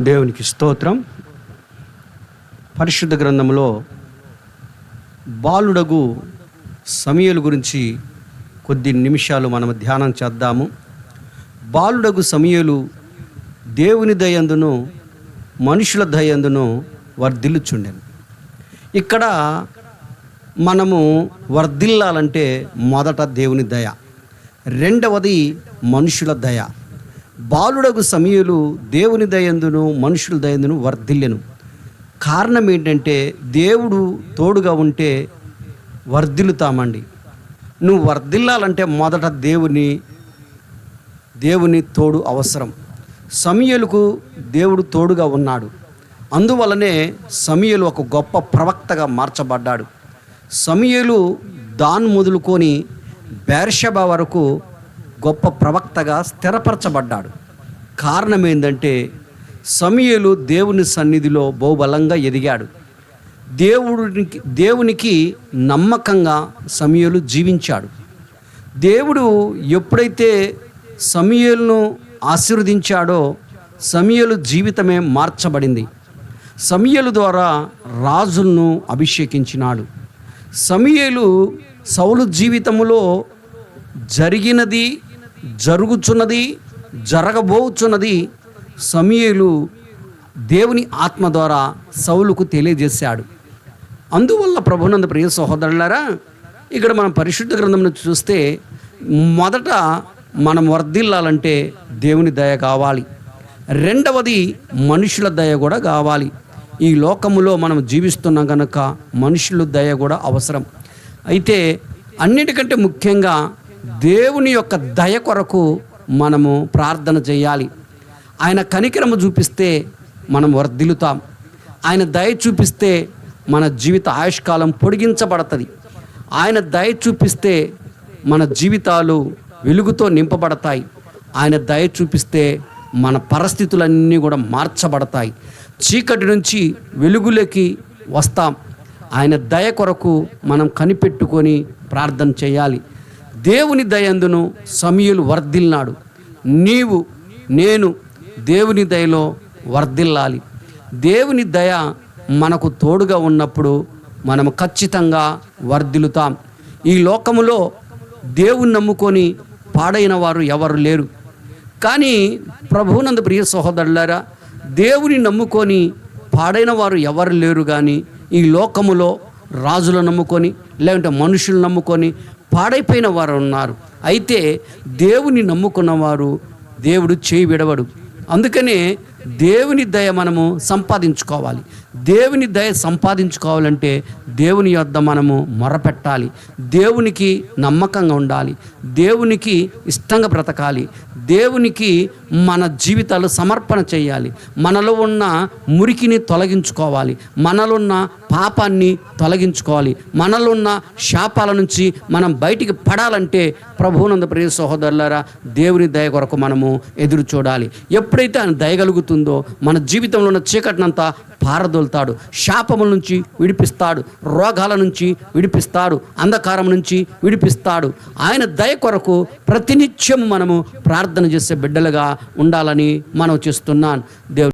దేవునికి స్తోత్రం. పరిశుద్ధ గ్రంథంలో బాలుడగు సమూయేలు గురించి కొద్ది నిమిషాలు మనం ధ్యానం చేద్దాము. బాలుడగు సమూయేలు దేవుని దయందును మనుషుల దయందును వర్ధిల్లుచుండెను. ఇక్కడ మనము వర్ధిల్లాలంటే మొదట దేవుని దయ, రెండవది మనుషుల దయ. బాలుడగు సమూయేలు దేవుని దయందును మనుషుల దయందును వర్ధిల్లెను. కారణం ఏంటంటే దేవుడు తోడుగా ఉంటే వర్ధిల్లుతామండి. నువ్వు వర్ధిల్లాలంటే మొదట దేవుని తోడు అవసరం. సమూయేలుకు దేవుడు తోడుగా ఉన్నాడు. అందువలనే సమూయేలు ఒక గొప్ప ప్రవక్తగా మార్చబడ్డాడు. సమూయేలు దాన్ మొదలుకొని బెర్షెబా వరకు గొప్ప ప్రవక్తగా స్థిరపరచబడ్డాడు. కారణం ఏంటంటే సమూయేలు దేవుని సన్నిధిలో బహుబలంగా ఎదిగాడు. దేవునికి నమ్మకంగా సమూయేలు జీవించాడు. దేవుడు ఎప్పుడైతే సమూయేలును ఆశీర్వదించాడో సమూయేలు జీవితమే మార్చబడింది. సమూయేలు ద్వారా రాజులను అభిషేకించినాడు. సమూయేలు సౌలు జీవితములో జరిగినది, జరుగుచున్నది, జరగబోచున్నది సమూయేలు దేవుని ఆత్మ ద్వారా సౌలుకు తెలియజేశాడు. అందువల్ల ప్రభునందు ప్రియ సహోదరులారా, ఇక్కడ మనం పరిశుద్ధ గ్రంథంలో చూస్తే మొదట మనం వర్ధిల్లాలంటే దేవుని దయ కావాలి, రెండవది మనుషుల దయ కూడా కావాలి. ఈ లోకములో మనం జీవిస్తున్నాం కనుక మనుషుల దయ కూడా అవసరం. అయితే అన్నిటికంటే ముఖ్యంగా దేవుని యొక్క దయ కొరకు మనము ప్రార్థన చేయాలి. ఆయన కనికరము చూపిస్తే మనం వర్ధిల్లుతాం. ఆయన దయ చూపిస్తే మన జీవిత ఆయుష్కాలం పొడిగించబడుతుంది. ఆయన దయ చూపిస్తే మన జీవితాలు వెలుగుతో నింపబడతాయి. ఆయన దయ చూపిస్తే మన పరిస్థితులన్నీ కూడా మార్చబడతాయి. చీకటి నుంచి వెలుగులోకి వస్తాం. ఆయన దయ కొరకు మనం కనిపెట్టుకొని ప్రార్థన చేయాలి. దేవుని దయందును సమూయేలు వర్ధిల్లాడు. నీవు నేను దేవుని దయలో వర్ధిల్లాలి. దేవుని దయ మనకు తోడుగా ఉన్నప్పుడు మనము ఖచ్చితంగా వర్ధిల్లుతాం. ఈ లోకములో దేవుని నమ్ముకొని పాడైన వారు ఎవరు లేరు. కానీ ప్రభువునందు ప్రియ సహోదరులారా, దేవుని నమ్ముకొని పాడైన వారు ఎవరు లేరు. కానీ ఈ లోకములో రాజులు నమ్ముకొని లేదంటే మనుషులు నమ్ముకొని పాడైపోయిన వారు ఉన్నారు. అయితే దేవుని నమ్ముకున్నవారు దేవుడు చేయి విడవడు. అందుకనే దేవుని దయ మనము సంపాదించుకోవాలి. దేవుని దయ సంపాదించుకోవాలంటే దేవుని యొద్ద మనము మొరపెట్టాలి. దేవునికి నమ్మకంగా ఉండాలి. దేవునికి ఇష్టంగా బ్రతకాలి. దేవునికి మన జీవితాలు సమర్పణ చేయాలి. మనలో ఉన్న మురికిని తొలగించుకోవాలి. మనలో ఉన్న పాపాన్ని తొలగించుకోవాలి. మనలో ఉన్న శాపాల నుంచి మనం బయటికి పడాలంటే ప్రభువునందు ప్రియ సహోదరులారా, దేవుని దయ కొరకు మనము ఎదురు చూడాలి. ఎప్పుడైతే ఆయన దయగలుగుతుందో మన జీవితంలో ఉన్న చీకటినంతా పారదోలుతాడు. శాపముల నుంచి విడిపిస్తాడు. రోగాల నుంచి విడిపిస్తాడు. అంధకారం నుంచి విడిపిస్తాడు. ఆయన దయ కొరకు ప్రతినిత్యం మనము ప్రార్థన చేసే బిడ్డలుగా ఉండాలని మనం చేస్తున్నాను. దేవుడు